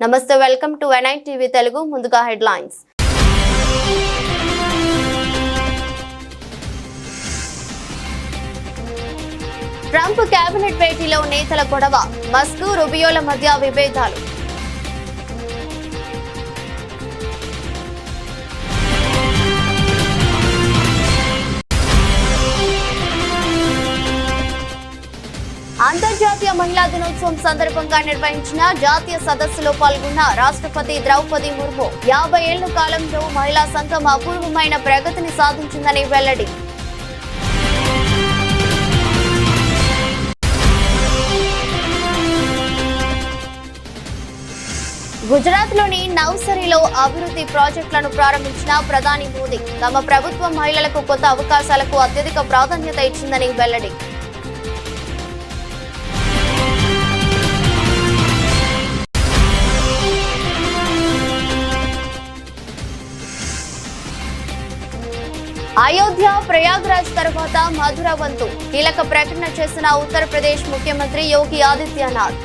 నమస్తే, welcome to N9 TV Telugu. ముందుగా headlines. Trump cabinet భేటీలో నేతల గొడవ, మస్క్ రూబియోల మధ్య విభేదాలు. అంతర్జాతీయ మహిళా దినోత్సవం సందర్భంగా నిర్వహించిన జాతీయ సదస్సులో పాల్గొన్న రాష్ట్రపతి ద్రౌపది ముర్ము 50 ఏళ్ల కాలంలో మహిళా సంఘం అపూర్వమైన ప్రగతిని సాధించిందని వెల్లడి. గుజరాత్లోని నవ్సరీలో అభివృద్ధి ప్రాజెక్టులను ప్రారంభించిన ప్రధాని మోదీ తమ ప్రభుత్వం మహిళలకు కొత్త అవకాశాలకు అత్యధిక ప్రాధాన్యత ఇచ్చిందని వెల్లడి. అయోధ్య, ప్రయాగ్రాజ్ తర్వాత మధుర వంతు కీలక ప్రకటన చేసిన ఉత్తరప్రదేశ్ ముఖ్యమంత్రి యోగి ఆదిత్యనాథ్.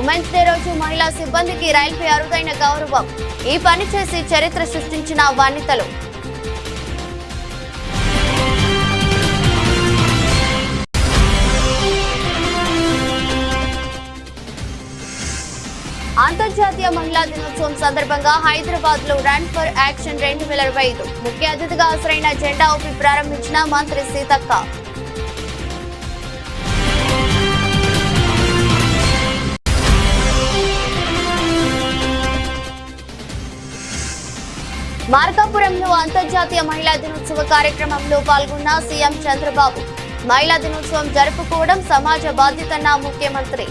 ఉమెన్స్ డే రోజు మహిళా సిబ్బందికి రైల్వే అరుదైన గౌరవం. ఈ పని చేసి చరిత్ర సృష్టించిన వనితలు. అంతర్జాతీయ మహిళా దినోత్సవం సందర్భంగా హైదరాబాద్ లో రన్ ఫర్ యాక్షన్ 2025 ముఖ్య అతిథిగా హాజరైన జెండా ఊపి ప్రారంభించిన మంత్రి సీతక్క. మార్కాపురంలో అంతర్జాతీయ మహిళా దినోత్సవ కార్యక్రమంలో పాల్గొన్న సీఎం చంద్రబాబు. మహిళా దినోత్సవం జరుపుకోవడం సమాజ బాధ్యతన్న ముఖ్యమంత్రి.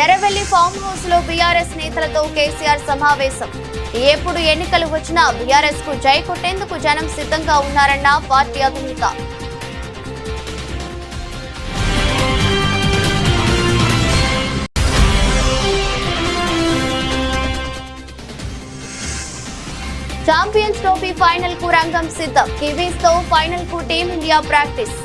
ఎర్రవెల్లి ఫామ్ హౌస్ లో బీఆర్ఎస్ నేతలతో కేసీఆర్ సమావేశం. ఎప్పుడు ఎన్నికలు వచ్చినా బీఆర్ఎస్ కు జై కొట్టేందుకు జనం సిద్ధంగా ఉన్నారన్న పార్టీ అధినేత. ఛాంపియన్స్ ట్రోఫీ ఫైనల్ కు రంగం సిద్ధం. కివీస్ తో ఫైనల్ కు టీమిండియా ప్రాక్టీస్.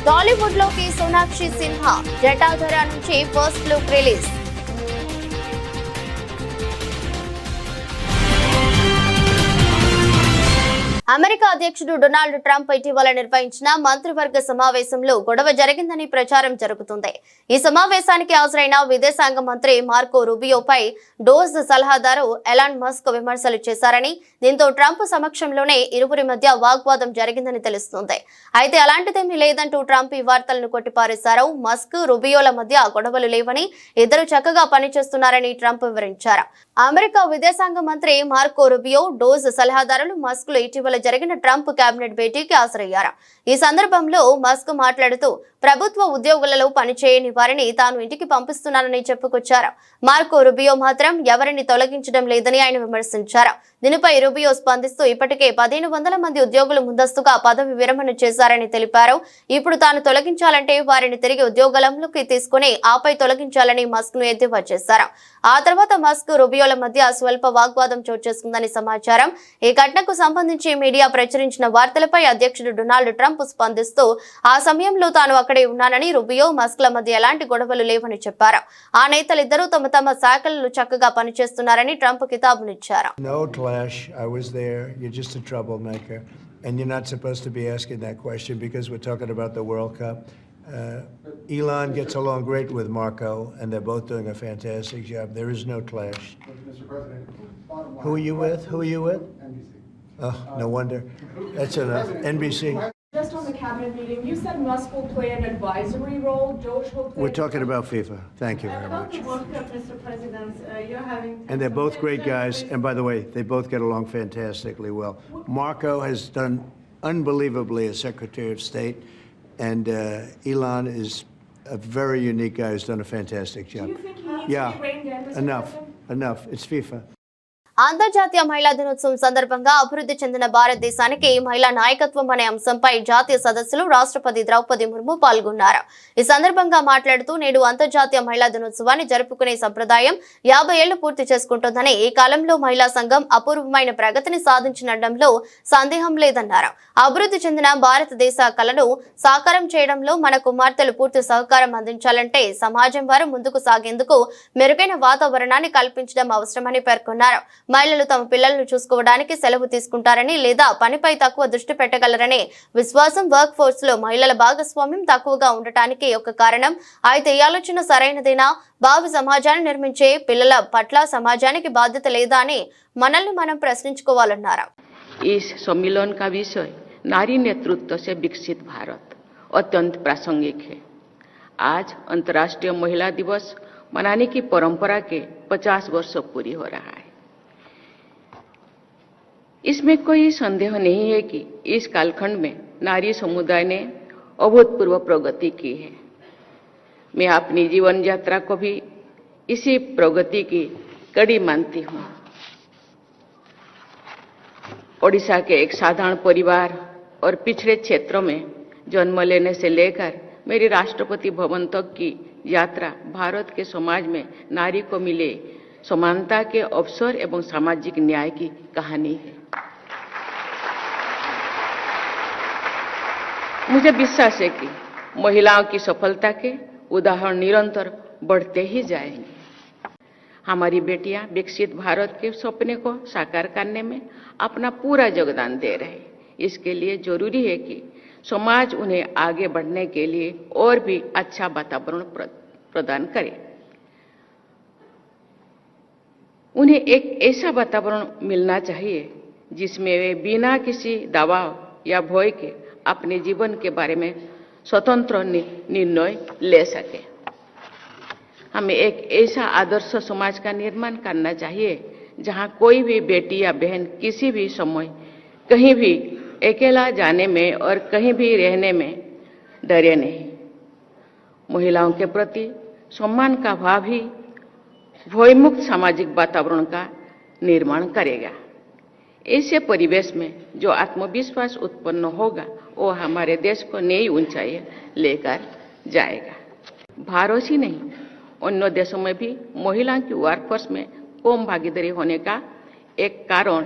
టాలీవుడ్ లోకి సోనాక్షి సిన్హా జటాధర నుంచి ఫస్ట్ లుక్ రిలీజ్. అమెరికా అధ్యక్షుడు డొనాల్డ్ ట్రంప్ ఇటీవల నిర్వహించిన మంత్రివర్గ సమావేశంలో గొడవ జరిగిందని ప్రచారం జరుగుతుంది. ఈ సమావేశానికి హాజరైన విదేశాంగ మంత్రి మార్కో రూబియోపై డోజ్ సలహాదారు ఎలాన్ మస్క్ విమర్శలు చేశారని, దీంతో ట్రంప్ సమక్షంలోనే ఇరువురి మధ్య వాగ్వాదం జరిగిందని తెలుస్తోంది. అయితే అలాంటిదేమీ లేదంటూ ట్రంప్ ఈ వార్తలను కొట్టిపారేశారు. మస్క్, రూబియోల మధ్య గొడవలు లేవని, ఇద్దరు చక్కగా పనిచేస్తున్నారని ట్రంప్ వివరించారు. అమెరికా విదేశాంగ మంత్రి మార్కో రూబియో, డోజ్ సలహాదారులు మస్క్ లు ఇటీవల జరిగిన ట్రంప్ కేబినెట్ భేటీకి హాజరయ్యారు. ఈ సందర్భంలో మస్క్ మాట్లాడుతూ ప్రభుత్వ ఉద్యోగులలో పనిచేయని వారిని తాను ఇంటికి పంపిస్తున్నానని చెప్పుకొచ్చారు. మార్కో రూబియో మాత్రం ఎవరిని తొలగించడం లేదని ఆయన విమర్శించారు. దీనిపై రూబియో స్పందిస్తూ ఇప్పటికే 1500 మంది ఉద్యోగులు ముందస్తుగా పదవి విరమణ చేశారని తెలిపారు. ఇప్పుడు తాను తొలగించాలంటే వారిని తిరిగి ఉద్యోగాలలోకి తీసుకుని ఆపై తొలగించాలని మస్క్ ను ఎద్దేవా చేశారు. ఆ తర్వాత మస్క్, రూబియోల మధ్య స్వల్ప వాగ్వాదం చోటు చేసుకుందని సమాచారం. ఈ ఘటనకు సంబంధించి మీడియా ప్రచురించిన వార్తలపై అధ్యక్షుడు డొనాల్డ్ ట్రంప్ స్పందిస్తూ ఆ సమయంలో తాను అక్కడే ఉన్నానని, రూబియో, మస్క్ ల మధ్య ఎలాంటి గొడవలు లేవని చెప్పారు. ఆ నేతలిద్దరూ తమ శాఖలను చక్కగా పనిచేస్తున్నారని Trump కితాబునిచ్చారు. No clash. I was there. You're just a troublemaker. And you're not supposed to be asking that question because we're talking about the World Cup. Elon gets along great with Marco, and they're both doing a fantastic job. There is no clash. Mr. President, Who are you with? Who are you with? NBC. Oh, no wonder. That's enough. NBC. Just on the cabinet meeting, you said Musk will play an advisory role. Doge will play. We're talking about FIFA. Thank you very About much. the World Cup, Mr. President, you're having. And they're both great guys. And by the way, they both get along fantastically well. Marco has done unbelievably as Secretary of State. And Elon is a very unique guy who's done a fantastic Do job. you think he needs to be reined in, Mr. enough, President? enough. It's FIFA. అంతర్జాతీయ మహిళా దినోత్సవం సందర్భంగా అభివృద్ధి చెందిన భారతదేశానికి మహిళా నాయకత్వం అనే అంశంపై జాతీయ సదస్సులో రాష్ట్రపతి ద్రౌపది ముర్ము పాల్గొన్నారు. ఈ సందర్భంగా మాట్లాడుతూ నేడు అంతర్జాతీయ మహిళా దినోత్సవాన్ని జరుపుకునే సంప్రదాయం 50 ఏళ్లు పూర్తి చేసుకుంటోందని, ఈ కాలంలో మహిళా సంఘం అపూర్వమైన ప్రగతిని సాధించడంలో సందేహం లేదన్నారు. అభివృద్ధి చెందిన భారతదేశ కలను సాకారం చేయడంలో మన కుమార్తెలు పూర్తి సహకారం అందించాలంటే సమాజం వారు ముందుకు సాగేందుకు మెరుగైన వాతావరణాన్ని కల్పించడం అవసరమని పేర్కొన్నారు. మహిళలు తమ పిల్లలను చూసుకోవడానికి సెలవు తీసుకుంటారని లేదా పనిపై తక్కువ దృష్టి పెట్టగలరనే విశ్వాసం వర్క్ ఫోర్స్ లో మహిళల భాగస్వామ్యం తక్కువగా ఉండటానికి ఒక కారణం. అయితే ఈ ఆలోచన సరైనదేనా? భావి సమాజాన్ని నిర్మించే పిల్లల పట్ల సమాజానికి బాధ్యత లేదా అని మనల్ని మనం ప్రశ్నించుకోవాలన్నారు. इस सम्मेलन का विषय नारी नेतृत्व से विकसित भारत अत्यंत प्रासंगिक है। आज अंतर्राष्ट्रीय महिला दिवस मनाने की परंपरा के 50 वर्ष पूरी हो रहा है। इसमें कोई संदेह नहीं है कि इस कालखंड में नारी समुदाय ने अभूतपूर्व प्रगति की है। मैं अपनी जीवन यात्रा को भी इसी प्रगति की कड़ी मानती हूँ। ओडिशा के एक साधारण परिवार और पिछड़े क्षेत्रों में जन्म लेने से लेकर मेरी राष्ट्रपति भवन तक की यात्रा भारत के समाज में नारी को मिले समानता के अवसर एवं सामाजिक न्याय की कहानी है। मुझे विश्वास है कि महिलाओं की सफलता के उदाहरण निरंतर बढ़ते ही जाएंगे। हमारी बेटियां विकसित भारत के सपने को साकार करने में अपना पूरा योगदान दे रहे हैं। इसके लिए जरूरी है कि समाज उन्हें आगे बढ़ने के लिए और भी अच्छा वातावरण प्रदान करे। उन्हें एक ऐसा वातावरण मिलना चाहिए जिसमें वे बिना किसी दबाव या भय के अपने जीवन के बारे में स्वतंत्र निर्णय ले सके। हमें एक ऐसा आदर्श समाज का निर्माण करना चाहिए जहां कोई भी बेटी या बहन किसी भी समय कहीं भी अकेला जाने में और कहीं भी रहने में डरे नहीं। महिलाओं के प्रति सम्मान का भाव ही भयमुक्त सामाजिक वातावरण का निर्माण करेगा। ऐसे परिवेश में जो आत्मविश्वास उत्पन्न होगा वो हमारे देश को नई ऊंचाई लेकर जाएगा। भारत ही नहीं अन्य देशों में भी महिलाओं की वर्कफोर्स में कम भागीदारी होने का एक कारण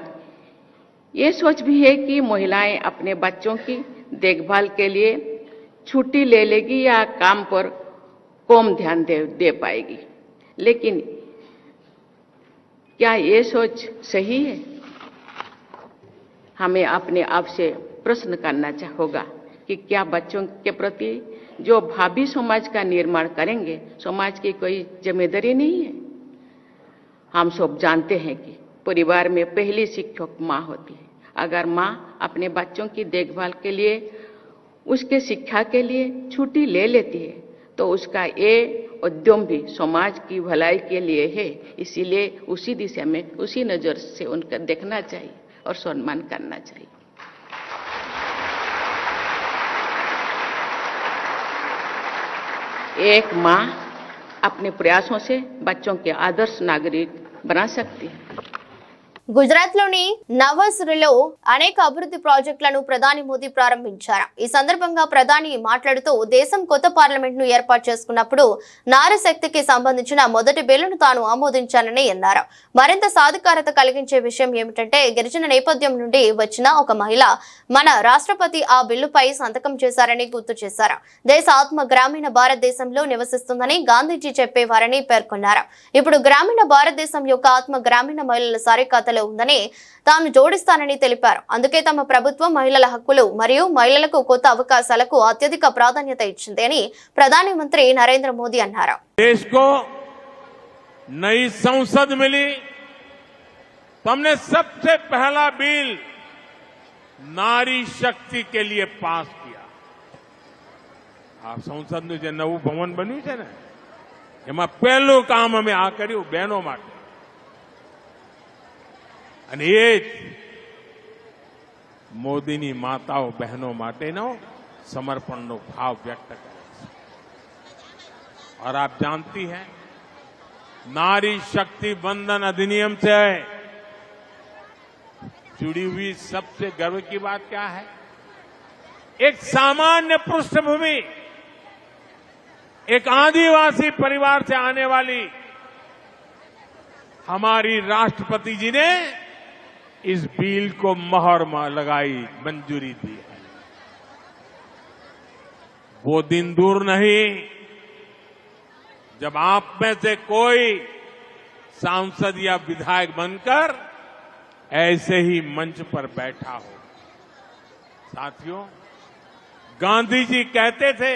ये सोच भी है कि महिलाएं अपने बच्चों की देखभाल के लिए छुट्टी ले लेगी या काम पर कम ध्यान दे पाएगी। लेकिन क्या ये सोच सही है? हमें अपने आप से प्रश्न करना होगा कि क्या बच्चों के प्रति जो भावी समाज का निर्माण करेंगे समाज की कोई जिम्मेदारी नहीं है? हम सब जानते हैं कि परिवार में पहली शिक्षक माँ होती है। अगर माँ अपने बच्चों की देखभाल के लिए उसके शिक्षा के लिए छुट्टी ले लेती है तो उसका ये उद्यम भी समाज की भलाई के लिए है। इसीलिए उसी दिशा में उसी नजर से उनका देखना चाहिए और सम्मान करना चाहिए। एक माँ अपने प्रयासों से बच्चों के आदर्श नागरिक बना सकती है। గుజరాత్ లోని నవసురిలో అనేక అభివృద్ధి ప్రాజెక్టులను ప్రధాని మోదీ ప్రారంభించారు. ఈ సందర్భంగా ప్రధాని మాట్లాడుతూ దేశం కొత్త పార్లమెంట్ ను ఏర్పాటు చేసుకున్నప్పుడు నారీ శక్తికి సంబంధించిన మొదటి బిల్లును తాను ఆమోదించానని అన్నారు. మరింత సాధికారత కలిగించే విషయం ఏమిటంటే గిరిజన నేపథ్యం నుండి వచ్చిన ఒక మహిళ మన రాష్ట్రపతి ఆ బిల్లుపై సంతకం చేశారని గుర్తు చేశారు. దేశ ఆత్మ గ్రామీణ భారతదేశంలో నివసిస్తుందని గాంధీజీ చెప్పేవారని పేర్కొన్నారు. ఇప్పుడు గ్రామీణ భారతదేశం యొక్క ఆత్మ గ్రామీణ మహిళల సారికాతలో ఉందని తాను జోడిస్తానని తెలిపారు. అందుకే తమ ప్రభుత్వం మహిళల హక్కులు మరియు మహిళలకు కొత్త అవకాశాలకు అత్యధిక ప్రాధాన్యత ఇచ్చింది అని ప్రధాని మంత్రి నరేంద్ర మోదీ అన్నారు. देश को नई संसद मिली तो हमने सबसे पहला बिल नारी शक्ति के लिए पास किया. આ સંસદનું જે નવું ભવન બન્યું છે ને એમાં પહેલું કામ અમે આ કર્યું બહેનો માટે. અને એ જ મોદીની માતાઓ બહેનો માટેનો समर्पण भाव व्यक्त करें। और आप जानती हैं, नारी शक्ति बंधन अधिनियम से जुड़ी हुई सबसे गर्व की बात क्या है? एक सामान्य पृष्ठभूमि, एक आदिवासी परिवार से आने वाली हमारी राष्ट्रपति जी ने इस बिल को मोहर लगाई, मंजूरी दी है। वो दिन दूर नहीं जब आप में से कोई सांसद या विधायक बनकर ऐसे ही मंच पर बैठा हो। साथियों, गांधी जी कहते थे,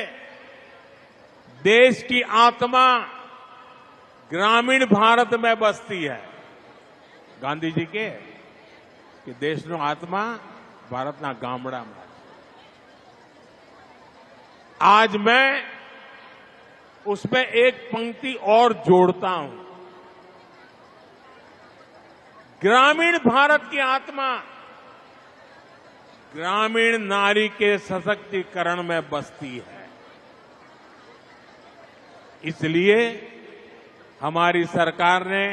देश की आत्मा ग्रामीण भारत में बसती है। गांधी जी के कि देशનો આત્મા ભારતના ગામડામાં। आज मैं उसमें एक पंक्ति और जोड़ता हूं। ग्रामीण भारत की आत्मा ग्रामीण नारी के सशक्तिकरण में बसती है। इसलिए हमारी सरकार ने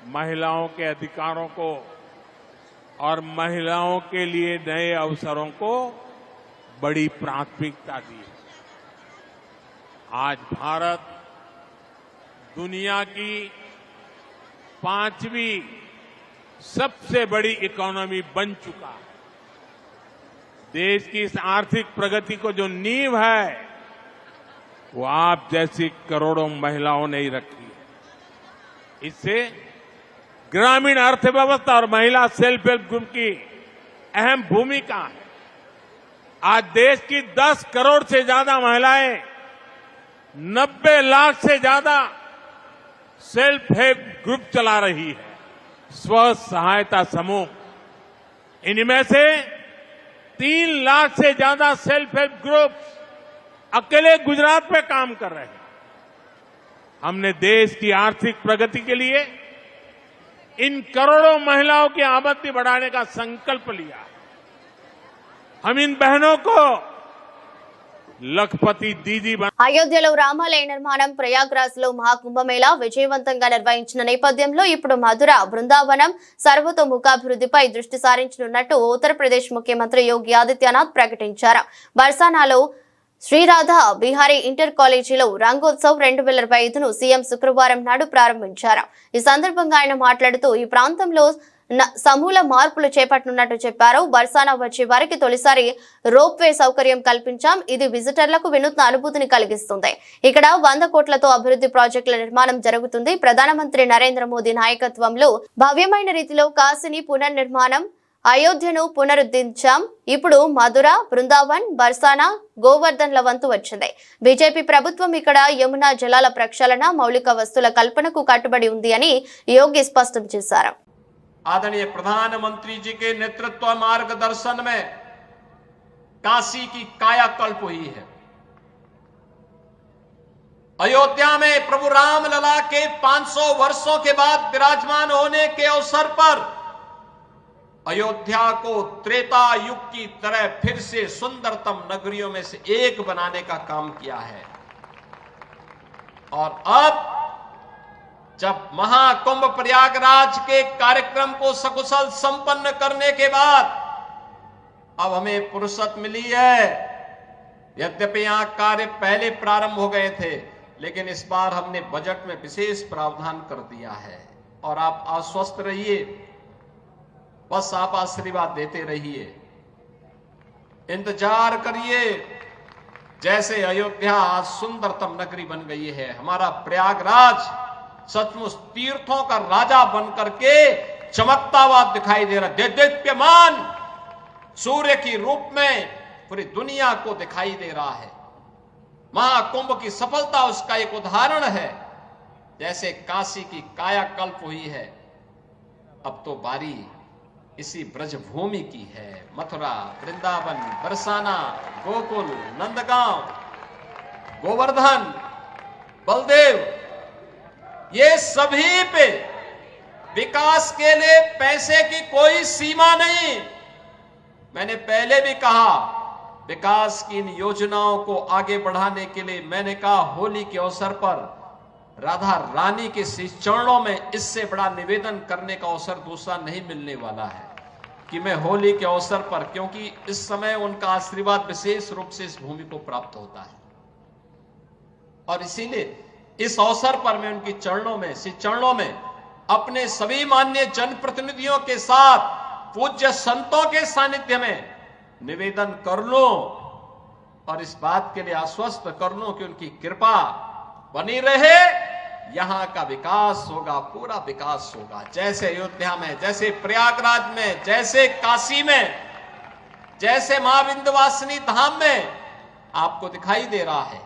महिलाओं के अधिकारों को और महिलाओं के लिए नए अवसरों को बड़ी प्राथमिकता दी है। आज भारत दुनिया की 5वीं सबसे बड़ी इकोनॉमी बन चुका है। देश की इस आर्थिक प्रगति को जो नींव है, वो आप जैसी करोड़ों महिलाओं ने ही रखी है। इससे ग्रामीण अर्थव्यवस्था और महिला सेल्फ हेल्प ग्रुप की अहम भूमिका है। आज देश की 10 करोड़ से ज्यादा महिलाएं 90 लाख से ज्यादा सेल्फ हेल्प ग्रुप चला रही है, स्व सहायता समूह। इनमें से 3 लाख से ज्यादा सेल्फ हेल्प ग्रुप अकेले गुजरात में काम कर रहे हैं। हमने देश की आर्थिक प्रगति के लिए इन करोड़ों महिलाओं की आमदनी बढ़ाने का संकल्प लिया। हम इन बहनों को లఖపతి దీదీ అయోధ్యలో రామాలయ నిర్మాణం, ప్రయాగ్రాజ్ లో మహాకుంభమేళా విజయవంతంగా నిర్వహించిన నేపథ్యంలో ఇప్పుడు మధుర, బృందావనం సర్వతోముఖాభివృద్ధిపై దృష్టి సారించనున్నట్టు ఉత్తరప్రదేశ్ ముఖ్యమంత్రి యోగి ఆదిత్యనాథ్ ప్రకటించారు. బర్సానాలో శ్రీరాధా బిహారీ ఇంటర్ కాలేజీలో రంగోత్సవ్ 2025ను సీఎం శుక్రవారం నాడు ప్రారంభించారు. ఈ సందర్భంగా ఆయన మాట్లాడుతూ ఈ ప్రాంతంలో సమూల మార్పులు చేపట్టనున్నట్టు చెప్పారు. బర్సానా వచ్చే వారికి తొలిసారి రోప్ వే సౌకర్యం కల్పించాం. ఇది విజిటర్లకు వినూత్న అనుభూతిని కలిగిస్తుంది. ఇక్కడ 100 కోట్లతో అభివృద్ధి ప్రాజెక్టుల నిర్మాణం జరుగుతుంది. ప్రధానమంత్రి నరేంద్ర మోదీ నాయకత్వంలో భవ్యమైన రీతిలో కాశీని పునర్నిర్మాణం, అయోధ్యను పునరుద్ధరించాం. ఇప్పుడు మధుర, బృందావన్, బర్సానా, గోవర్ధన్ల వంతు వచ్చింది. బీజేపీ ప్రభుత్వం ఇక్కడ యమునా జలాల ప్రక్షాళన, మౌలిక వస్తువుల కల్పనకు కట్టుబడి ఉంది అని యోగి స్పష్టం చేశారు. आदरणीय प्रधानमंत्री जी के नेतृत्व मार्गदर्शन में काशी की कायाकल्प हुई है। अयोध्या में प्रभु रामलला के 500 वर्षों के बाद विराजमान होने के अवसर पर अयोध्या को त्रेता युग की तरह फिर से सुंदरतम नगरियों में से एक बनाने का काम किया है। और अब जब महाकुंभ प्रयागराज के कार्यक्रम को सकुशल संपन्न करने के बाद अब हमें फुर्सत मिली है। यद्यपि यहां कार्य पहले प्रारंभ हो गए थे, लेकिन इस बार हमने बजट में विशेष प्रावधान कर दिया है। और आप आश्वस्त रहिए, बस आप आशीर्वाद देते रहिए, इंतजार करिए। जैसे अयोध्या आज सुंदरतम नगरी बन गई है, हमारा प्रयागराज सचमुच तीर्थों का राजा बनकर के चमकता हुआ दिखाई दे रहा है। दीप्यमान सूर्य की रूप में पूरी दुनिया को दिखाई दे रहा है। महाकुंभ की सफलता उसका एक उदाहरण है। जैसे काशी की कायाकल्प हुई है, अब तो बारी इसी ब्रजभूमि की है। मथुरा, वृंदावन, बरसाना, गोकुल, नंदगांव, गोवर्धन, बलदेव, ये सभी पे विकास के लिए पैसे की कोई सीमा नहीं। मैंने पहले भी कहा, विकास की इन योजनाओं को आगे बढ़ाने के लिए मैंने कहा होली के अवसर पर राधा रानी के चरणों में इससे बड़ा निवेदन करने का अवसर दूसरा नहीं मिलने वाला है कि मैं होली के अवसर पर, क्योंकि इस समय उनका आशीर्वाद विशेष रूप से इस भूमि को प्राप्त होता है और इसीलिए इस अवसर पर मैं उनकी चरणों में अपने सभी माननीय जनप्रतिनिधियों के साथ पूज्य संतों के सानिध्य में निवेदन कर लूं और इस बात के लिए आश्वस्त कर लूं कि उनकी कृपा बनी रहे, यहां का विकास होगा, पूरा विकास होगा। जैसे अयोध्या में, जैसे प्रयागराज में, जैसे काशी में, जैसे मां विंध्यवासिनी धाम में आपको दिखाई दे रहा है,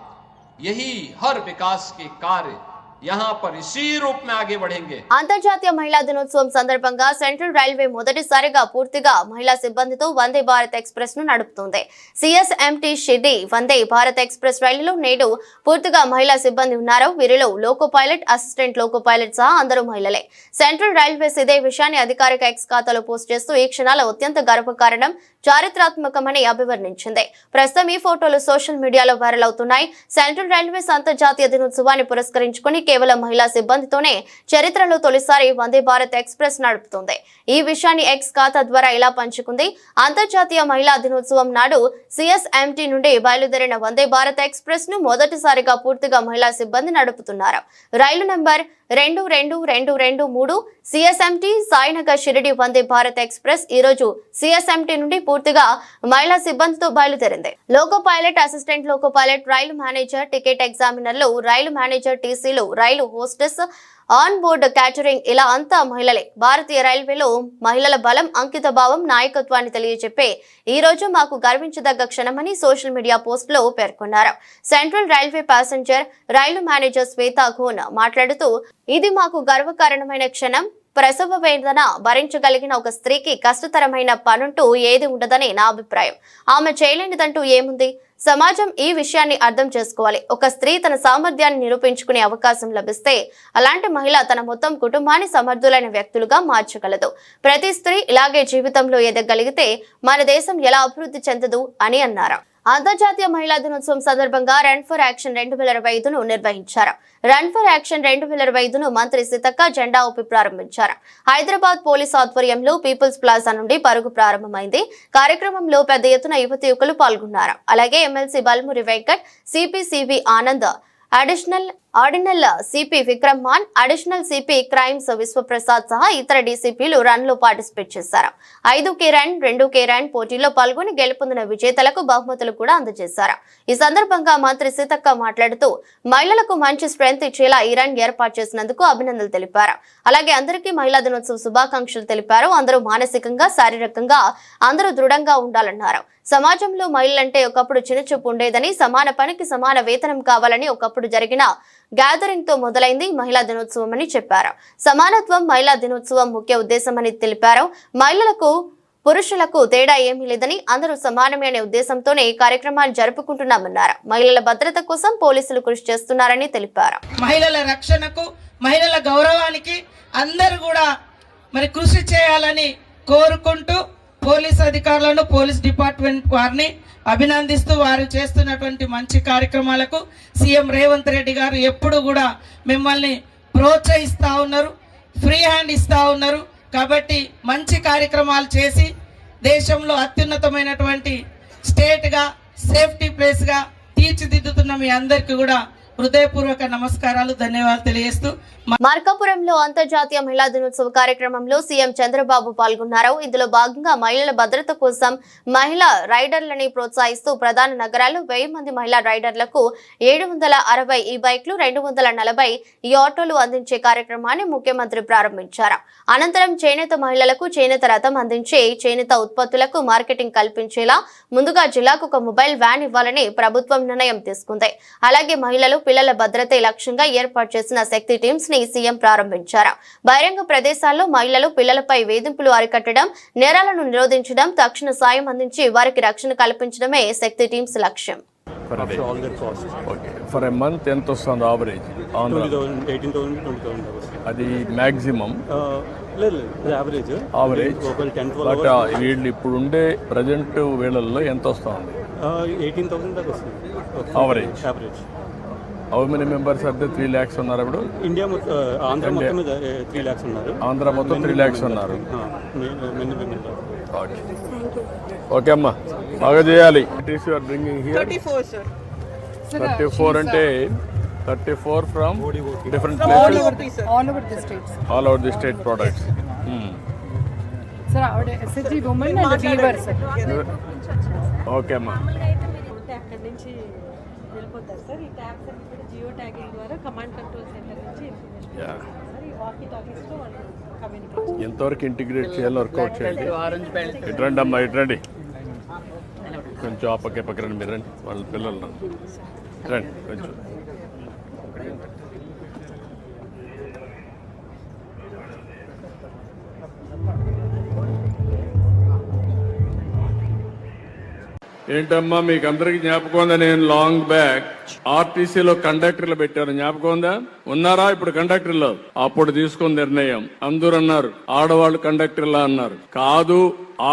यही हर विकास के कार्य यहां पर इसी रूप में आगे बढ़ेंगे। అంతర్జాతీయ మహిళా దినోత్సవం సందర్భంగా సెంట్రల్ రైల్వే మొదటిసారిగా పూర్తిగా మహిళా సిబ్బందితో వందే భారత్ ఎక్స్ప్రెస్ ను నడుపుతుంది. సిఎస్ఎంటీ షిర్డీ వందే భారత్ ఎక్స్ప్రెస్ రైలులో నేడు పూర్తిగా మహిళా సిబ్బంది ఉన్నారు. వీరిలో loco pilot, assistant loco pilot సహా అందరూ మహిళలే. సెంట్రల్ రైల్వేస్ ఇదే విషయాన్ని అధికారిక ఎక్స్ ఖాతాలో పోస్ట్ చేస్తూ ఈ క్షణాలు అత్యంత గర్వకారణం, చారిత్రాత్మకమని అభివర్ణించింది. ప్రస్తుతం ఈ ఫోటోలు సోషల్ మీడియాలో వైరల్ అవుతున్నాయి. సెంట్రల్ రైల్వేస్ అంతర్జాతీయ దినోత్సవాన్ని పురస్కరించుకుని కేవలం మహిళా సిబ్బందితోనే చరిత్రలో తొలిసారి వందే భారత్ ఎక్స్ప్రెస్ నడుపుతుంది. ఈ విషయాన్ని ఎక్స్ ఖాతా ద్వారా ఇలా పంచుకుంది. అంతర్జాతీయ మహిళా దినోత్సవం నాడు సిఎస్ఎంటీ నుండి బయలుదేరిన వందే భారత్ ఎక్స్ప్రెస్ ను మొదటిసారిగా పూర్తిగా మహిళా సిబ్బంది నడుపుతున్నారు. Rail number 222223 CSMT Sainagar Shirdi Vande Bharat Express ఈ రోజు సిఎస్ఎంటీ నుండి పూర్తిగా మహిళా సిబ్బందితో బయలుదేరింది. Loco pilot, assistant loco pilot, rail manager, ticket ఎగ్జామినర్లు, రైలు మేనేజర్, టీసీలు, rail hostess, on board catering ఇలా అంతా మహిళలే. భారతీయ రైల్వేలో మహిళల బలం, అంకిత భావం, నాయకత్వాన్ని తెలియజెప్పే ఈ రోజు మాకు గర్వించదగ్గ క్షణమని సోషల్ మీడియా పోస్ట్ లో పేర్కొన్నారు. సెంట్రల్ రైల్వే ప్యాసింజర్ రైలు మేనేజర్ శ్వేతా ఘోన్ మాట్లాడుతూ, ఇది మాకు గర్వకారణమైన క్షణం. ప్రసవ వేదన భరించగలిగిన ఒక స్త్రీకి కష్టతరమైన పనుంటూ ఏది ఉండదని నా అభిప్రాయం. ఆమె చేయలేనిదంటూ ఏముంది? సమాజం ఈ విషయాన్ని అర్థం చేసుకోవాలి. ఒక స్త్రీ తన సామర్థ్యాన్ని నిరూపించుకునే అవకాశం లభిస్తే అలాంటి మహిళ తన మొత్తం కుటుంబాన్ని సమర్థులైన వ్యక్తులుగా మార్చగలదు. ప్రతి స్త్రీ ఇలాగే జీవితంలో ఎదగలిగితే మన దేశం ఎలా అభివృద్ధి చెందదు అని అన్నారు. అంతర్జాతీయ మహిళా దినోత్సవం సందర్భంగా రన్ ఫర్ యాక్షన్ 2025ను నిర్వహించారు. రన్ ఫర్ యాక్షన్ 2025ను మంత్రి సీతక్క జెండా ఊపి ప్రారంభించారు. హైదరాబాద్ పోలీస్ ఆధ్వర్యంలో పీపుల్స్ ప్లాజా నుండి పరుగు ప్రారంభమైంది. కార్యక్రమంలో పెద్ద ఎత్తున యువతి యువకులు పాల్గొన్నారు. అలాగే ఎమ్మెల్సీ బల్మురి వెంకట్, సిపి ఆనంద్, ఆర్డినల్ CP Vikram Maan, additional CP crimes Vishwaprasad సహా ఇతర డీసీపీలు రన్ లో పార్టిసిపేట్ చేశారు. 5K రన్, 2K రన్ పోటీల్లో పాల్గొని గెలుపొందిన విజేతలకు బహుమతులు కూడా అందజేశారు. ఈ సందర్భంగా మంత్రి సీతక్క మాట్లాడుతూ, మహిళలకు మంచి స్ట్రెంత్ ఇచ్చేలా ఈ రన్ ఏర్పాటు చేసినందుకు అభినందనలు తెలిపారు. అలాగే అందరికీ మహిళా దినోత్సవ శుభాకాంక్షలు తెలిపారు. అందరూ మానసికంగా, శారీరకంగా అందరూ దృఢంగా ఉండాలన్నారు. సమాజంలో మహిళలంటే ఒకప్పుడు చిన్నచూపు ఉండేదని, సమాన పనికి సమాన వేతనం కావాలని ఒకప్పుడు జరిగిన గ్యాదరింగ్ తో మొదలైంది మహిళా దినోత్సవం అని చెప్పారు. సమానత్వం మహిళా దినోత్సవం ముఖ్య ఉద్దేశమని తెలిపారు. మహిళలకు పురుషులకు తేడా ఏమీ లేదని, అందరూ సమానమే అనే ఉద్దేశంతోనే ఈ కార్యక్రమాన్ని జరుపుకుంటున్నామన్నారు. మహిళల భద్రత కోసం పోలీసులు కృషి చేస్తున్నారని తెలిపారు. మహిళల రక్షణకు, మహిళల గౌరవానికి అందరూ కూడా మరి కృషి చేయాలని కోరుకుంటూ పోలీస్ అధికారులను, పోలీస్ డిపార్ట్మెంట్ వారిని అభినందిస్తూ వారు చేస్తున్నటువంటి మంచి కార్యక్రమాలకు సీఎం రేవంత్ రెడ్డి గారు ఎప్పుడు కూడా మిమ్మల్ని ప్రోత్సహిస్తూ ఉన్నారు, ఫ్రీ హ్యాండ్ ఇస్తూ ఉన్నారు. కాబట్టి మంచి కార్యక్రమాలు చేసి దేశంలో అత్యున్నతమైనటువంటి స్టేట్గా, సేఫ్టీ ప్లేస్గా తీర్చిదిద్దుతున్న మీ అందరికీ కూడా హృదయపూర్వక నమస్కారాలు, ధన్యవాదాలు తెలియజేస్తూ మార్కాపురంలో అంతర్జాతీయ మహిళా దినోత్సవ కార్యక్రమంలో సీఎం చంద్రబాబు పాల్గొన్నారు. ఇందులో భాగంగా మహిళల భద్రత కోసం మహిళా రైడర్లని ప్రోత్సహిస్తూ ప్రధాన నగరాల్లో 1000 మంది మహిళా రైడర్లకు 760 ఈ బైక్లు, 240 ఈ ఆటోలు అందించే కార్యక్రమాన్ని ముఖ్యమంత్రి ప్రారంభించారు. అనంతరం చేనేత మహిళలకు చేనేత రథం అందించి చేనేత ఉత్పత్తులకు మార్కెటింగ్ కల్పించేలా ముందుగా జిల్లాకు ఒక మొబైల్ వ్యాన్ ఇవ్వాలని ప్రభుత్వం నిర్ణయం తీసుకుంది. అలాగే మహిళలు, పిల్లల భద్రతే లక్ష్యంగా ఏర్పాటు చేసిన శక్తి టీమ్స్ ని సీఎం ప్రారంభించారు. బహిరంగ ప్రదేశాల్లో మహిళలు, పిల్లలపై వేధింపులు అరికట్టడం, నేరాలను నిరోధించడం, తక్షణ సాయం అందించి వారికి రక్షణ కల్పించడమే శక్తి టీమ్స్ లక్ష్యం. After all their costs. Okay. For a month ఎంత వస్తుంది యావరేజ్? 18,000 20,000 అది మాక్సిమం లేదు యావరేజ్ యావరేజ్. ఒక 10-12 బట్ వీళ్ళు ఇప్పుడు ఉండే ప్రజెంట్ వేళల్లో ఎంత వస్తుంది? 18,000 దాకా వస్తుంది. Average. Average. How many members అంటే 3 lakhs ఉన్నారు ఇప్పుడు? ఇండియా ఆంధ్ర మొత్తం మీద 3 lakhs ఉన్నారు. ఆంధ్ర మొత్తం 3 lakhs ఉన్నారు. ఓకే అమ్మా, బాగా చేయాలి. Bringing here 34 sir. 34 అంటే 34 from different places, all over the states. All over the state products. Sir, our SSG women and the weavers. Okay అమ్మా. అక్కడి నుంచి వెళ్ళిపోతారు సార్. ఈ ట్యాబ్స్ అన్ని కూడా జియో ట్యాగింగ్ ద్వారా కమాండ్ కంట్రోల్ సెంటర్ నుంచి ఇన్ఫర్మేషన్ సార్. ఈ వాకీ టాకీస్లో వాళ్ళు కమ్యూనికేట్ ఎంతవరకు ఇంటిగ్రేట్ చేయాలో వర్కౌట్ చేయండి. ఇట్రండి అమ్మా, ఇట్రండి. కొంచెం ఆ పక్క రండి, మీరు రండి, వాళ్ళ పిల్లలు రండి కొంచెం. ఏంటమ్మా మీకు అందరికి జ్ఞాపకం ఉందా? నేను లాంగ్ బ్యాక్ ఆర్టీసీలో కండక్టర్లు పెట్టాను, జ్ఞాపకం ఉందా? ఉన్నారా ఇప్పుడు కండక్టర్లు? అప్పుడు తీసుకున్న నిర్ణయం అందరూ అన్నారు ఆడవాళ్ళు కండక్టర్లా అన్నారు. కాదు,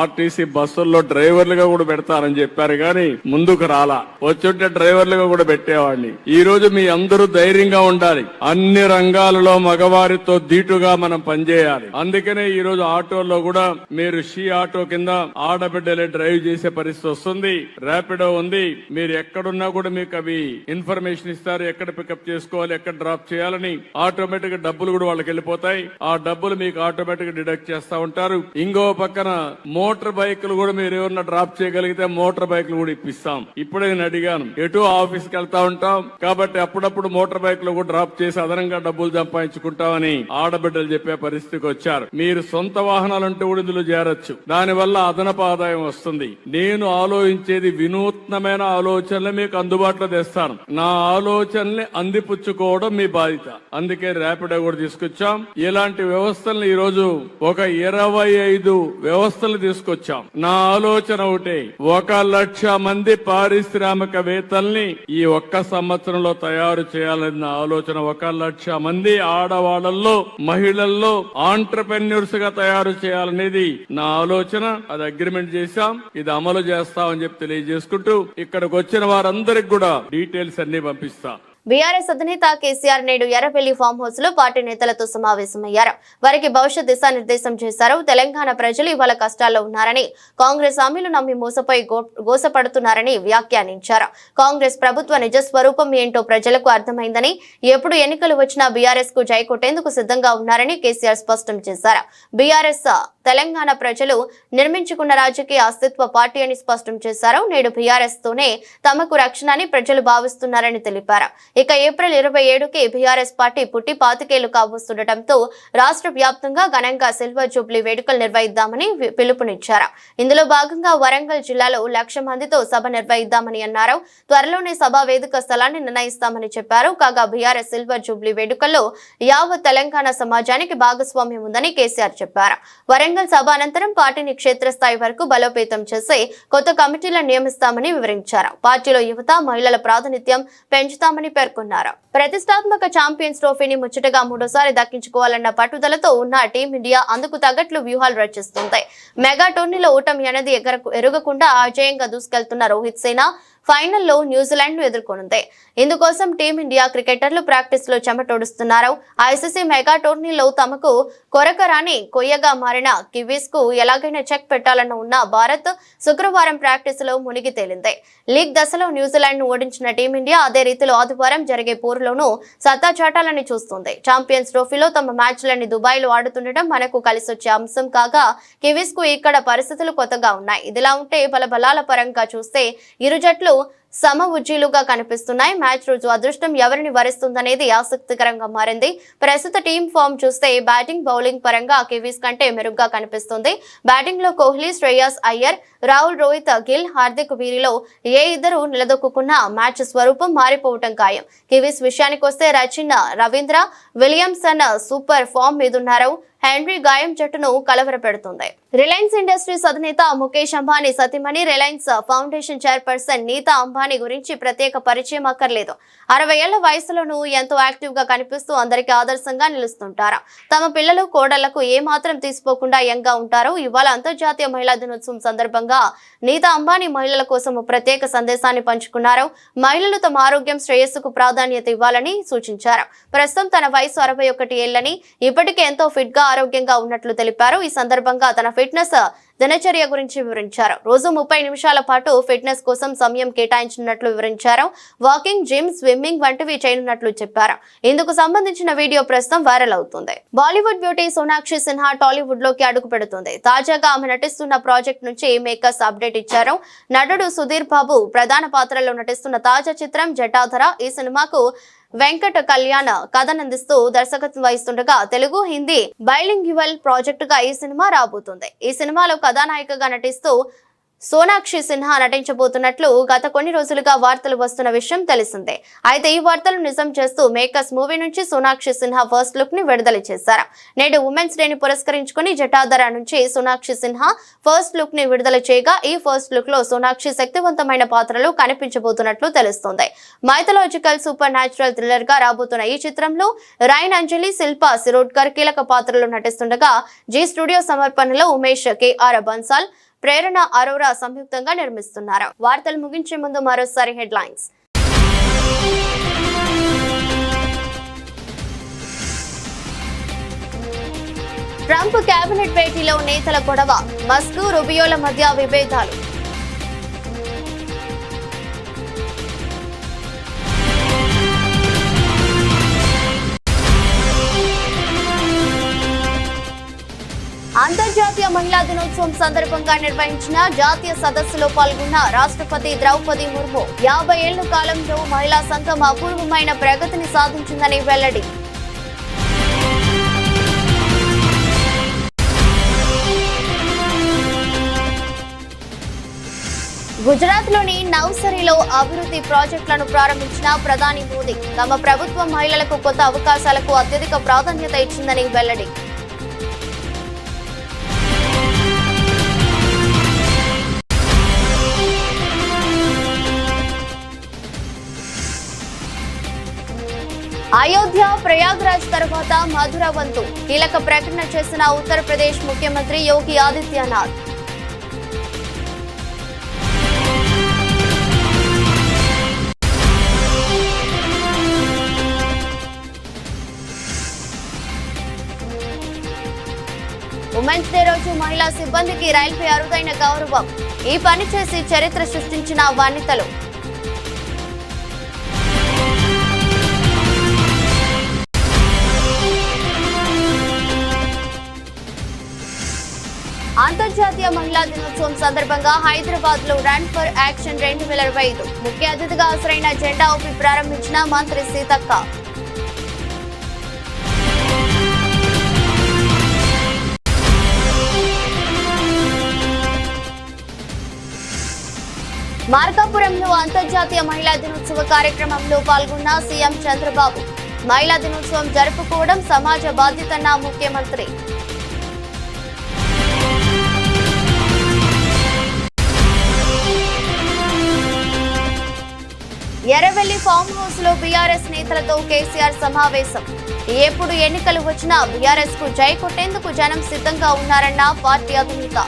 ఆర్టీసీ బస్సుల్లో డ్రైవర్లుగా కూడా పెడతారని చెప్పారు, కానీ ముందుకు రాలా. వచ్చుంటే డ్రైవర్లుగా కూడా పెట్టేవాడిని. ఈ రోజు మీ అందరూ ధైర్యంగా ఉండాలి. అన్ని రంగాలలో మగవారితో ధీటుగా మనం పనిచేయాలి. అందుకనే ఈ రోజు ఆటోల్లో కూడా మీరు షీ ఆటో కింద ఆడబిడ్డలే డ్రైవ్ చేసే పరిస్థితి వస్తుంది. ర్యాపిడో ఉంది, మీరు ఎక్కడున్నా కూడా మీకు అవి ఇన్ఫర్మేషన్ ఇస్తారు, ఎక్కడ పికప్ చేసుకోవాలి, ఎక్కడ డ్రాప్ చేయాలని. ఆటోమేటిక్ గా డబ్బులు కూడా వాళ్ళకి వెళ్ళిపోతాయి. ఆ డబ్బులు మీకు ఆటోమేటిక్ గా డిడక్ట్ చేస్తా ఉంటారు. ఇంకో పక్కన మోటార్ బైకులు కూడా మీరు ఏమన్నా డ్రాప్ చేయగలిగితే మోటార్ బైకులు కూడా ఇప్పిస్తాం. ఇప్పుడే నేను అడిగాను, ఎటు ఆఫీస్కి వెళ్తా ఉంటాం కాబట్టి అప్పుడప్పుడు మోటార్ బైకులు కూడా డ్రాప్ చేసి అదనంగా డబ్బులు సంపాదించుకుంటామని ఆడబిడ్డలు చెప్పే పరిస్థితికి వచ్చారు. మీరు సొంత వాహనాలంటూ కూడా ఇందులో చేరొచ్చు, దానివల్ల అదనపు ఆదాయం వస్తుంది. నేను ఆలోచించేది వినూత్నమైన ఆలోచనలు మీకు అందుబాటులో తెస్తాను. నా ఆలోచనల్ని అందిపుచ్చుకోవడం మీ బాధ్యత. అందుకే ర్యాపిడో కూడా తీసుకొచ్చాం. ఇలాంటి వ్యవస్థలను ఈ రోజు ఒక 25 వ్యవస్థలు తీసుకొచ్చాం. నా ఆలోచన ఒకటే, 1,00,000 మంది పారిశ్రామికవేత్తల్ని ఈ ఒక్క సంవత్సరంలో తయారు చేయాలని నా ఆలోచన. 1,00,000 మంది ఆడవాళ్లలో మహిళల్లో ఆంటర్ప్రెన్యూర్స్ గా తయారు చేయాలనేది నా ఆలోచన. అది అగ్రిమెంట్ చేశాం, ఇది అమలు చేస్తామని చెప్పి తెలియజేసుకుంటూ ఇక్కడికి వచ్చిన వారందరికి కూడా డీటెయిల్స్ అన్ని పంపిస్తా. బీఆర్ఎస్ అధినేత కేసీఆర్ నేడు ఎర్రవెల్లి ఫామ్ హౌస్ లో పార్టీ నేతలతో సమావేశమయ్యారు. వారికి భవిష్యత్ దిశానిర్దేశం చేశారు. తెలంగాణ ప్రజలు ఇవాళ కష్టాల్లో ఉన్నారని, కాంగ్రెస్ హామీలు నమ్మి మోసపోయి గోసపడుతున్నారని వ్యాఖ్యానించారు. కాంగ్రెస్ ప్రభుత్వ నిజ స్వరూపం ఏంటో ప్రజలకు అర్థమైందని, ఎప్పుడు ఎన్నికలు వచ్చినా బీఆర్ఎస్ కు జై కొట్టేందుకు సిద్ధంగా ఉన్నారని కేసీఆర్ స్పష్టం చేశారు. బీఆర్ఎస్ తెలంగాణ ప్రజలు నిర్మించుకున్న రాజకీయ అస్తిత్వ పార్టీ అని స్పష్టం చేశారు. నేడు బీఆర్ఎస్ తోనే తమకు రక్షణ అని ప్రజలు భావిస్తున్నారని తెలిపారు. ఇక ఏప్రిల్ 27కి బీఆర్ఎస్ పార్టీ పుట్టి 25 ఏళ్లు కాబోస్తుండటంతో రాష్ట్ర వ్యాప్తంగా ఘనంగా సిల్వర్ జూబ్లీ వేడుకలు నిర్వహిద్దామని పిలుపునిచ్చారు. ఇందులో భాగంగా వరంగల్ జిల్లాలో 1,00,000 మందితో సభ నిర్వహిద్దామని అన్నారు. త్వరలోనే సభా వేదిక స్థలాన్ని నిర్ణయిస్తామని చెప్పారు. కాగా బీఆర్ఎస్ సిల్వర్ జూబ్లీ వేడుకల్లో యావత్ తెలంగాణ సమాజానికి భాగస్వామ్యం ఉందని కేసీఆర్ చెప్పారు. వరంగల్ సభ అనంతరం పార్టీని క్షేత్రస్థాయి వరకు బలోపేతం చేసి కొత్త కమిటీలను నియమిస్తామని వివరించారు. పార్టీలో యువత, మహిళల ప్రాతినిధ్యం పెంచుతామని పేర్కొన్నారు. ప్రతిష్టాత్మక ఛాంపియన్స్ ట్రోఫీని ముచ్చటగా 3వ సారి దక్కించుకోవాలన్న పట్టుదలతో ఉన్న టీమిండియా అందుకు తగ్గట్లు వ్యూహాలు రచిస్తుంది. మెగా టోర్నీలో ఓటమి అనేది ఎరగకుండా అజేయంగా దూసుకెళ్తున్న రోహిత్ సేన ఫైనల్లో న్యూజిలాండ్ ను ఎదుర్కొనుంది. ఇందుకోసం టీమిండియా క్రికెటర్లు ప్రాక్టీస్ లో చెమటోడుస్తున్నారు. ఐసీసీ మెగా టోర్నీలో తమకు కొరకరాని కొయ్యగా మారిన కివీస్ కు ఎలాగైనా చెక్ పెట్టాలన్న ఉన్న భారత్ శుక్రవారం ప్రాక్టీస్ లో మునిగి తేలింది. లీగ్ దశలో న్యూజిలాండ్ ను ఓడించిన టీమిండియా అదే రీతిలో ఆదివారం జరిగే పోరులోనూ సత్తా చాటాలని చూస్తుంది. ఛాంపియన్స్ ట్రోఫీలో తమ మ్యాచ్లన్నీ దుబాయ్ లో ఆడుతుండటం మనకు కలిసొచ్చే అంశం కాగా కివీస్ కు ఇక్కడ పరిస్థితులు కొత్తగా ఉన్నాయి. ఇదిలా ఉంటే బలబలాల పరంగా చూస్తే ఇరు జట్లు సమ ఉజ్జీలుగా కనిపిస్తున్నాయి. మ్యాచ్ రోజు అదృష్టం ఎవరిని వరిస్తుందనేది ఆసక్తికరంగా మారింది. ప్రస్తుత టీం ఫామ్ చూస్తే బ్యాటింగ్, బౌలింగ్ పరంగా కివీస్ కంటే మెరుగ్గా కనిపిస్తుంది. బ్యాటింగ్ లో కోహ్లీ, శ్రేయస్ అయ్యర్, రాహుల్, రోహిత్, గిల్, హార్దిక్ వీరిలో ఏ ఇద్దరు నిలదొక్కున్నా మ్యాచ్ స్వరూపం మారిపోవటం ఖాయం. కివీస్ విషయానికి వస్తే Rachin Ravindra, Williamson super form మీదున్నారు. హెన్రీ గాయం జట్టును కలవరపెడుతుంది. రిలయన్స్ ఇండస్ట్రీస్ అధినేత ముఖేష్ అంబానీ సతీమణి Reliance Foundation chairperson Nita Ambani గురించి ప్రత్యేక పరిచయం అక్కర్లేదు. 60 ఏళ్ల వయసులోనూ ఎంతో యాక్టివ్ గా కనిపిస్తూ అందరికీ ఆదర్శంగా నిలుస్తుంటారు. తమ పిల్లలు కోడళ్లకు ఏమాత్రం తీసిపోకుండా యంగా ఉంటారు. ఇవాళ అంతర్జాతీయ మహిళా దినోత్సవం సందర్భంగా నీతా అంబానీ మహిళల కోసం ప్రత్యేక సందేశాన్ని పంచుకున్నారు. మహిళలు తమ ఆరోగ్యం శ్రేయస్సుకు ప్రాధాన్యత ఇవ్వాలని సూచించారు. ప్రస్తుతం తన వయసు 61 ఏళ్లని, ఇప్పటికే ఎంతో ఫిట్ గా ఆరోగ్యంగా ఉన్నట్లు తెలిపారు. ఈ సందర్భంగా తన ఫిట్నెస్ దినచర్య గురించి వివరించారు. రోజు 30 నిమిషాల పాటు ఫిట్నెస్ కోసం సమయం కేటాయించినట్లు వివరించారు. వాకింగ్, జిమ్, స్విమ్మింగ్ వంటివి చేయనున్నట్లు చెప్పారు. ఇందుకు సంబంధించిన వీడియో ప్రస్తుతం వైరల్ అవుతుంది. బాలీవుడ్ బ్యూటీ సోనాక్షి సిన్హా టాలీవుడ్ లోకి అడుగు పెడుతుంది. తాజాగా ఆమె నటిస్తున్న ప్రాజెక్ట్ నుంచి మేకర్స్ అప్డేట్ ఇచ్చారు. నటుడు సుధీర్ బాబు ప్రధాన పాత్రలో నటిస్తున్న తాజా చిత్రం జటాధర. ఈ సినిమాకు వెంకట కళ్యాణ్ కథనందిస్తూ దర్శకత్వం వహిస్తుండగా తెలుగు, హిందీ బైలింగ్యువల్ ప్రాజెక్టుగా ఈ సినిమా రాబోతుంది. ఈ సినిమాలో కథానాయికగా నటిస్తూ సోనాక్షి సిన్హా నటించబోతున్నట్లు గత కొన్ని రోజులుగా వార్తలు వస్తున్న విషయం తెలిసిందే. అయితే ఈ వార్తలు నిజం చేస్తూ మేకర్స్ మూవీ నుంచి సోనాక్షి సిన్హా ఫస్ట్ లుక్ ని విడుదల చేశారు. నేడు ఉమెన్స్ డేని పురస్కరించుకుని జటాధర నుంచి సోనాక్షి సిన్హా ఫస్ట్ లుక్ ని విడుదల చేయగా ఈ ఫస్ట్ లుక్ లో సోనాక్షి శక్తివంతమైన పాత్రలో కనిపించబోతున్నట్లు తెలుస్తోంది. మైథలాజికల్ సూపర్ న్యాచురల్ థ్రిల్లర్ గా రాబోతున్న ఈ చిత్రంలో రైన్ అంజలి, శిల్పా శిరోడ్కర్ కీలక పాత్రలో నటిస్తుండగా జీ స్టూడియో సమర్పణలో ఉమేష్, కేఆర్ బన్సాల్, ప్రేరణ అరోరా సంయుక్తంగా నిర్మిస్తున్నారు. వార్తలు ముగించే ముందు మరోసారి హెడ్లైన్స్. ట్రంప్ కేబినెట్ భేటీలో నేతల గొడవ, మస్క్, రూబియోల మధ్య విభేదాలు. అంతర్జాతీయ మహిళా దినోత్సవం సందర్భంగా నిర్వహించిన జాతీయ సదస్సులో పాల్గొన్న రాష్ట్రపతి ద్రౌపది ముర్ము 50 ఏళ్ల కాలంలో మహిళా సంఘం అపూర్వమైన ప్రగతిని సాధించిందని వెల్లడి. గుజరాత్లోని నవ్సరీలో అభివృద్ధి ప్రాజెక్టులను ప్రారంభించిన ప్రధాని మోదీ తమ ప్రభుత్వం మహిళలకు కొత్త అవకాశాలకు అత్యధిక ప్రాధాన్యత ఇచ్చిందని వెల్లడి. అయోధ్య, ప్రయాగ్రాజ్ తర్వాత మధుర వంతు కీలక ప్రకటన చేసిన ఉత్తరప్రదేశ్ ముఖ్యమంత్రి యోగి ఆదిత్యనాథ్. ఉమెన్స్ డే రోజు మహిళా సిబ్బందికి రైల్వే అరుదైన గౌరవం. ఈ పని చేసి చరిత్ర సృష్టించిన వనితలు. అంతర్జాతీయ మహిళా దినోత్సవం సందర్భంగా హైదరాబాద్ లో రన్ ఫర్ యాక్షన్ 2025 ముఖ్య అతిథిగా హాజరైన జెండా ఊపి ప్రారంభించిన మంత్రి సీతక్క. మార్కాపురంలో అంతర్జాతీయ మహిళా దినోత్సవ కార్యక్రమంలో పాల్గొన్న సీఎం చంద్రబాబు. మహిళా దినోత్సవం జరుపుకోవడం సమాజ బాధ్యతన్న ముఖ్యమంత్రి. ఎర్రవెల్లి ఫామ్ హౌస్ లో బీఆర్ఎస్ నేతలతో కేసీఆర్ సమావేశం. ఎప్పుడు ఎన్నికలు వచ్చినా బీఆర్ఎస్ కు జై కొట్టేందుకు జనం సిద్ధంగా ఉన్నారన్న పార్టీ అధినేత.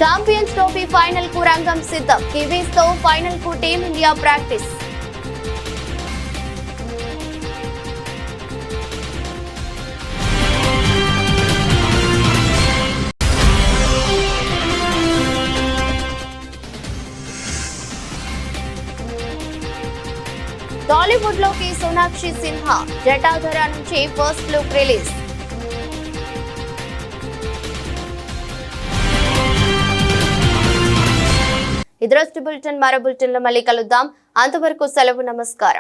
ఛాంపియన్స్ ట్రోఫీ ఫైనల్ కు రంగం సిద్ధం. కివీస్ తో ఫైనల్ కు టీమిండియా ప్రాక్టీస్. టాలీవుడ్ లోకి సోనాక్షి సిన్హా జటాధర నుంచి ఫస్ట్ లుక్ రిలీజ్. ఇదరొస్టి బులెటిన్, మరో బులెటిన్ లో మళ్ళీ కలుద్దాం. అంతవరకు సెలవు, నమస్కారం.